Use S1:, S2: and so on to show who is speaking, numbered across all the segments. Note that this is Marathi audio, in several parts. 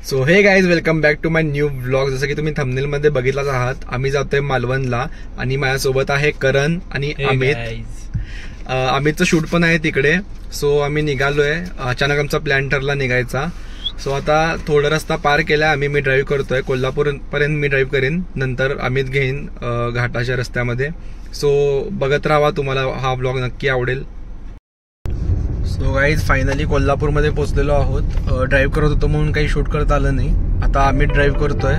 S1: So hey guys, welcome back to my new vlog. जसं की तुम्ही थंबनेल मध्ये बघितलाच आहात, आम्ही जातोय मालवणला आणि माझ्यासोबत आहे करण आणि अमित. अमितचं शूट पण आहे तिकडे. सो आम्ही निघालोय. अचानक आमचा प्लॅन ठरला निघायचा. सो आता थोडा रस्ता पार केला आम्ही. मी ड्राईव्ह करतोय, कोल्हापूर पर्यंत मी ड्राईव्ह करेन, नंतर अमित घेईन घाटाच्या रस्त्यामध्ये. सो बघत राहा, तुम्हाला हा व्लॉग नक्की आवडेल. सो गाईज, फायनली कोल्हापूरमध्ये पोहोचलेलो आहोत. ड्राईव्ह करत होतो म्हणून काही शूट करता आलं नाही. आता आम्ही ड्राईव्ह करतोय.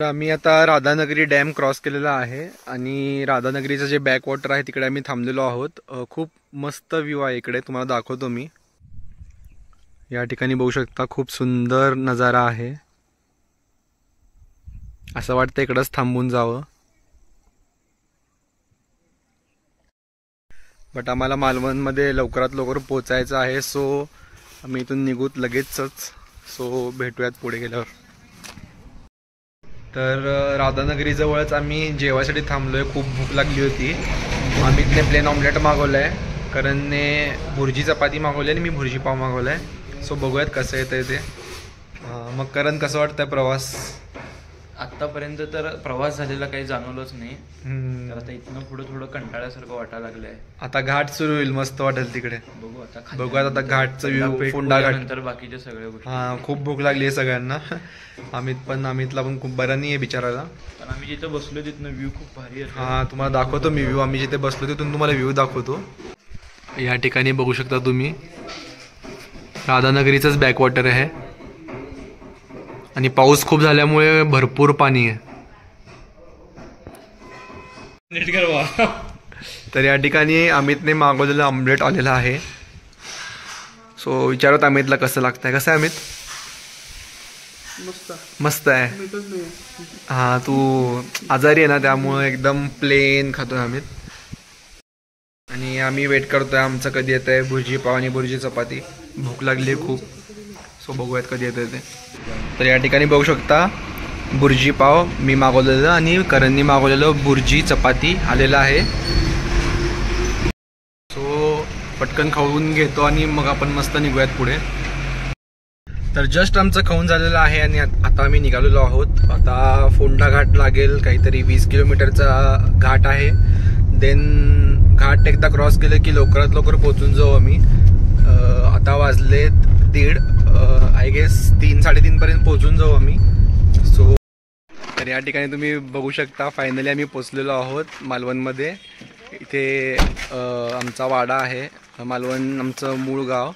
S1: आम्ही आता राधानगरी डॅम क्रॉस केलेला आहे आणि राधानगरीचं जे बॅकवॉटर आहे तिकडे आम्ही थांबलेलो आहोत. खूप मस्त व्ह्यू आहे इकडे, तुम्हाला दाखवतो मी. या ठिकाणी बघू शकता, खूप सुंदर नजारा आहे. असं वाटतं इकडंच थांबून जावं. बट आम्हाला मालवणमध्ये लवकरात लवकर पोचायचं आहे. सो आम्ही इथून निघूत लगेचच. सो भेटूयात पुढे गेल्यावर. तर राधानगरी जवळच आम्ही जेवायसाठी थांबलोय. खूप भूक लागली होती. अमितने प्लेन ऑमलेट मागवलाय, करणने भुर्जी चपाती मागवली आणि मी भुर्जी पाव मागवलाय. सो बघूयात कसं येतंय ते. मग करण, कसं वाटतंय प्रवास?
S2: आतापर्यंत तर प्रवास झालेला काही जाणवलंच नाही. तर आता इथनं पुढे थोडं कंटाळ्यासारखं वाटायला लागलंय.
S1: आता घाट सुरू होईल, मस्त वाटेल तिकडे. बघूयात आता घाटचं व्ह्यू, फोंडा घाट, नंतर
S2: बाकीच्या सगळ्या गोष्टी.
S1: खूप भूक लागली आहे सगळ्यांना. अमितला पण खूप बरं नाही आहे बिचाराला.
S2: पण आम्ही जिथं बसलो तिथनं व्ह्यू खूप भारी आहे.
S1: तुम्हाला दाखवतो मी व्ह्यू. आम्ही जिथे बसलो तिथून तुम्हाला व्ह्यू दाखवतो. या ठिकाणी बघू शकता तुम्ही, राधानगरीचंच बॅकवॉटर आहे आणि पाऊस खूप झाल्यामुळे भरपूर पाणी आहे. तर या ठिकाणी अमितने मागवलेलं ऑमलेट आलेलं आहे. सो विचारत अमितला कसं लागतंय. कसं आहे अमित? मस्त आहे. तू आजारी आहे ना, त्यामुळे एकदम प्लेन खातोय अमित. आणि आम्ही वेट करतोय आमचं कधी येत आहे भुर्जी पाव आणि भुर्जी चपाती. भूक लागली आहे खूप. सो बघूयात कधी येतंय ते. तर या ठिकाणी बघू शकता, भुर्जी पाव मी मागवलेलं आणि करणनी मागवलेलं भुर्जी चपाती आलेलं आहे. सो पटकन खाऊन घेतो आणि मग आपण मस्त निघूयात पुढे. तर जस्ट आमचं खाऊन झालेलं आहे आणि आता आम्ही निघालेलो आहोत. आता फोंडा घाट लागेल, काहीतरी 20 किलोमीटरचा घाट आहे. देन घाट एकदा क्रॉस केलं की लवकरात लवकर पोहोचून जाऊ आम्ही. आता वाजलेत 1:30, आय गेस 3-3:30 पर्यंत पोहोचून जाऊ आम्ही. सो तर या ठिकाणी तुम्ही बघू शकता, फायनली आम्ही पोचलेलो आहोत मालवणमध्ये. इथे आमचा वाडा आहे. मालवण आमचं मूळ गाव.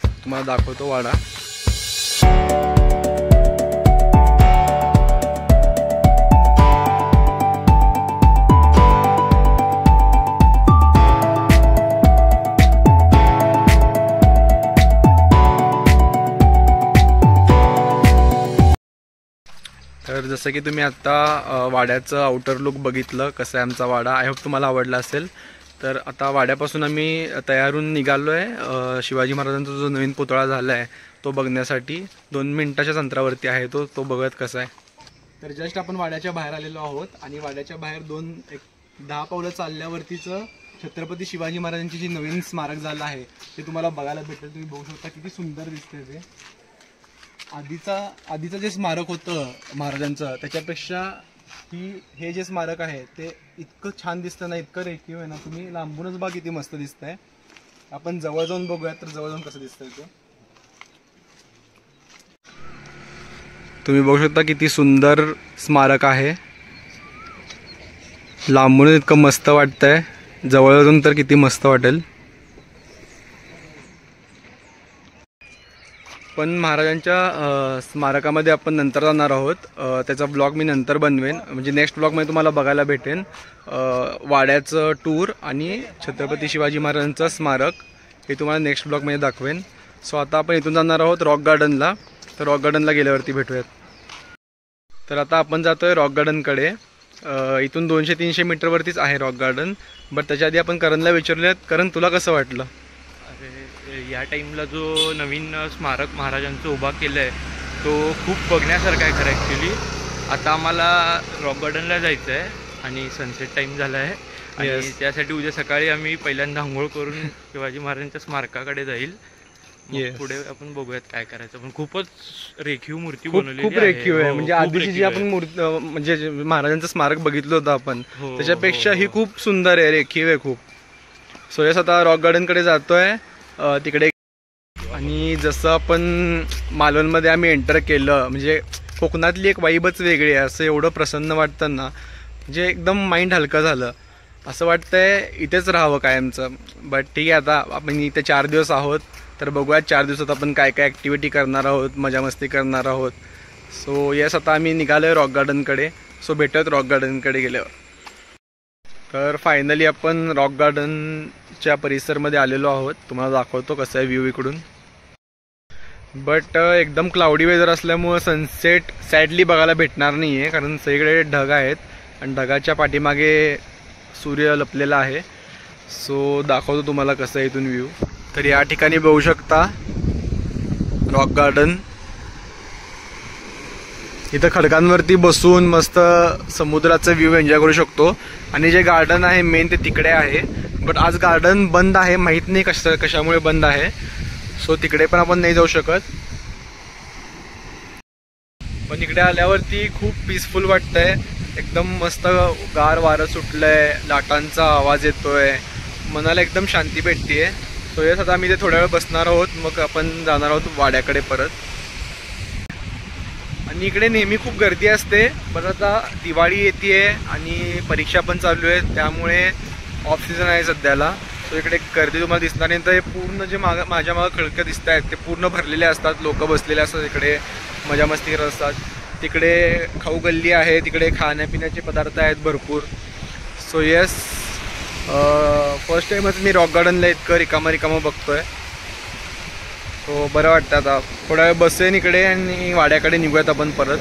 S1: तुम्हाला दाखवतो वाडा. तर जसं की तुम्ही आता वाड्याचं आउटर लुक बघितलं, कसं आहे आमचा वाडा. आय होप तुम्हाला आवडला असेल. तर आता वाड्यापासून आम्ही तयार होऊन निघालो आहे. शिवाजी महाराजांचा जो नवीन पुतळा झाला आहे तो बघण्यासाठी. 2 मिनिटाच्याच अंतरावरती आहे तो बघत कसा आहे. तर जस्ट आपण वाड्याच्या बाहेर आलेलो आहोत आणि वाड्याच्या बाहेर 10 पावलं चालल्यावरतीचं छत्रपती शिवाजी महाराजांची जी नवीन स्मारक झालं आहे ते तुम्हाला बघायला भेटेल. तुम्ही बघू शकता किती सुंदर दिसते ते. आधीचं जे स्मारक होतं महाराजांचं, त्याच्यापेक्षा हे जे स्मारक आहे ते इतकं छान दिसतं ना, इतकं रेखीव आहे ना. तुम्ही लांबूनच बघा किती मस्त दिसतंय. आपण जवळ जाऊन बघूयात. तर जवळ जाऊन कसं दिसतंय ते तुम्ही बघू शकता. किती सुंदर स्मारक आहे. लांबून इतकं मस्त वाटतंय, जवळ जाऊन तर किती मस्त वाटेल. पण महाराजांच्या स्मारकामध्ये आपण नंतर जाणार आहोत. त्याचा ब्लॉग मी नंतर बनवेन, म्हणजे नेक्स्ट ब्लॉगमध्ये तुम्हाला बघायला भेटेन वाड्याचं टूर आणि छत्रपती शिवाजी महाराजांचं स्मारक. हे तुम्हाला नेक्स्ट ब्लॉगमध्ये दाखवेन. सो आता आपण इथून जाणार आहोत रॉक गार्डनला. तर रॉक गार्डनला गेल्यावरती भेटूयात. तर आता आपण जातोय रॉक गार्डनकडे. इथून 200-300 मीटरवरतीच आहे रॉक गार्डन. बट त्याच्या आधी आपण करणला विचारूयात. करण, तुला कसं वाटलं?
S2: या टाईमला जो नवीन स्मारक महाराजांचं उभा केलं आहे तो खूप बघण्यासारखा आहे खरं ॲक्च्युली. आता आम्हाला रॉक गार्डनला जायचं आहे आणि सनसेट टाईम झाला आहे आणि त्यासाठी उद्या सकाळी आम्ही पहिल्यांदा आंघोळ करून शिवाजी महाराजांच्या स्मारकाकडे जाईल. पुढे आपण बघूयात काय करायचं. पण खूपच रेखीव मूर्ती बनवली,
S1: खूप रेखीव आहे. म्हणजे आधीची जी आपण मूर्ती म्हणजे महाराजांचं स्मारक बघितलं होतं आपण त्याच्यापेक्षा ही खूप सुंदर आहे, रेखीव आहे खूप. सो यस आता रॉक गार्डन कडे जातोय तिकडे. आणि जसं आपण मालवणमध्ये आम्ही एंटर केलं म्हणजे कोकणातली एक वाईबच वेगळी आहे. असं एवढं प्रसन्न वाटतं ना, म्हणजे एकदम माइंड हलकं झालं. असं वाटतंय इथेच राहावं कायमचं. बट ठीक आहे, आता आपण इथे 4 दिवस आहोत तर बघूया 4 दिवसात आपण काय काय ॲक्टिव्हिटी करणार आहोत, मजा मस्ती करणार आहोत. सो येस आता आम्ही निघालोय रॉक गार्डनकडे. सो भेटूयात रॉक गार्डनकडे गेल्यावर. तर फायनली आपण रॉक गार्डनच्या परिसरमध्ये आलेलो आहोत. तुम्हाला दाखवतो कसं आहे व्ह्यू इकडून. बट एकदम क्लाउडी वेदर असल्यामुळं सनसेट सॅडली बघायला भेटणार नाही आहे, कारण सगळीकडे ढग आहेत आणि ढगाच्या पाठीमागे सूर्य लपलेला आहे. सो दाखवतो तुम्हाला कसं आहे इथून व्ह्यू. तर या ठिकाणी बघू शकता रॉक गार्डन. इथं खडकांवरती बसून मस्त समुद्राचा व्ह्यू एन्जॉय करू शकतो. आणि जे गार्डन आहे मेन ते तिकडे आहे. बट आज गार्डन बंद आहे, माहीत नाही कशामुळे बंद आहे. सो तिकडे पण आपण नाही जाऊ शकत. पण इकडे आल्यावरती खूप पीसफुल वाटतंय. एकदम मस्त गार वारं सुटलंय, लाटांचा आवाज येतोय, मनाला एकदम शांती भेटतीये. सो येस आता आम्ही इथे थोड्या वेळ बसणार आहोत, मग आपण जाणार आहोत वाड्याकडे परत. आणि इकडे नेहमी खूप गर्दी असते. पण आता दिवाळी येते आणि परीक्षा पण चालू आहे, त्यामुळे ऑफ सीझन आहे सध्याला. सो इकडे गर्दी तुम्हाला दिसणार नाही. तर हे पूर्ण जे माझ्या मागं खळक्या दिसत आहेत ते पूर्ण भरलेले असतात. लोक बसलेले असतात इकडे, मजा मस्ती करत असतात. तिकडे खाऊ गल्ली आहे, तिकडे खाण्यापिण्याचे पदार्थ आहेत भरपूर. सो येस फर्स्ट टाईमच मी रॉक गार्डनला इतकं रिकामं बघतोय. सो बरं वाटतं. आता थोडा वेळ बसेन इकडे आणि वाड्याकडे निघूयात आपण परत.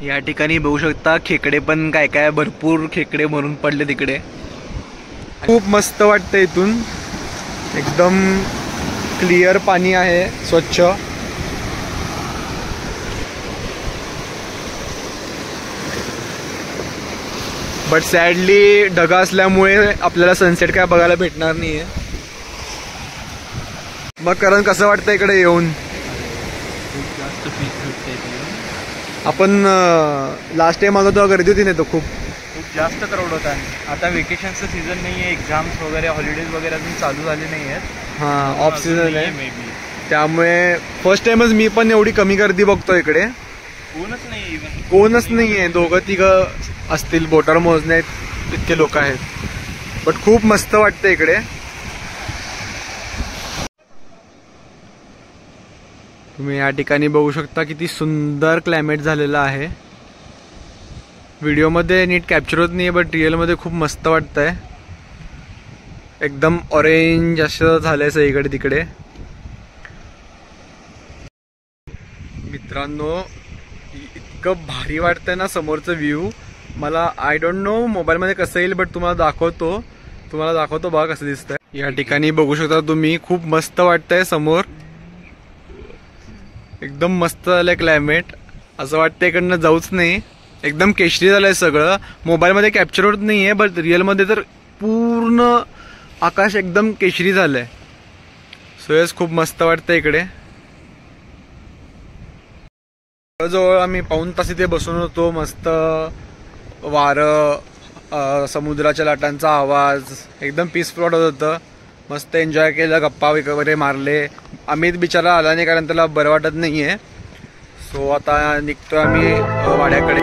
S1: या ठिकाणी बघू शकता खेकडे पण काय काय भरपूर खेकडे भरून पडले तिकडे. खूप मस्त वाटतं इथून. एकदम क्लिअर पाणी आहे, स्वच्छ. बट सॅडली ढगा असल्यामुळे आपल्याला सनसेट काय बघायला भेटणार नाहीये. मग करण कसं वाटतं इकडे येऊन?
S2: जास्त पीस भेटते.
S1: आपण लास्ट टाइम आलो तेव्हा गर्दी होती नाही तो खूप
S2: जास्त क्राऊड होता. आता वेकेशनचं सीझन नाही आहे, एक्झाम्स वगैरे हॉलिडेज वगैरे अजून चालू झाले नाही आहेत.
S1: हां, ऑफ सीझन आहे
S2: मे बी.
S1: त्यामुळे फर्स्ट टाइमच मी पण एवढी कमी गर्दी बघतो इकडे. कोणच नाही आहे. 2-3 असतील, बोटावर मोजण्यात इतके लोक आहेत. बट खूप मस्त वाटतं इकडे. तुम्ही या ठिकाणी बघू शकता किती सुंदर क्लायमेट झालेलं आहे. व्हिडिओमध्ये नीट कॅप्चर होत नाही, बट रिअलमध्ये खूप मस्त वाटतंय. एकदम ऑरेंज असं झालंय सगळीकडे तिकडे. मित्रांनो इतकं भारी वाटतंय ना समोरचं व्ह्यू. मला आय डोंट नो मोबाईलमध्ये कसं येईल, बट तुम्हाला दाखवतो बघा कसं दिसतंय. या ठिकाणी बघू शकता तुम्ही, खूप मस्त वाटतंय समोर. एकदम मस्त झालंय क्लायमेट. असं वाटतं इकडनं जाऊच नाही. एकदम केशरी झालंय सगळं. मोबाईलमध्ये कॅप्चर होत नाहीये, बट रिअलमध्ये तर पूर्ण आकाश एकदम केशरी झालंय. सो यस खूप मस्त वाटतं इकडे. जवळ आम्ही पाऊण तास इथे बसून होतो. मस्त वारं, समुद्राच्या लाटांचा आवाज, एकदम पीसफुल वाटत होतं. मस्त एन्जॉय केलं, गप्पा वगैरे मारले. अमित बिचारा आला नाही कारण त्याला बरं वाटत नाहीये. सो आता निघतो आम्ही वाड्याकडे.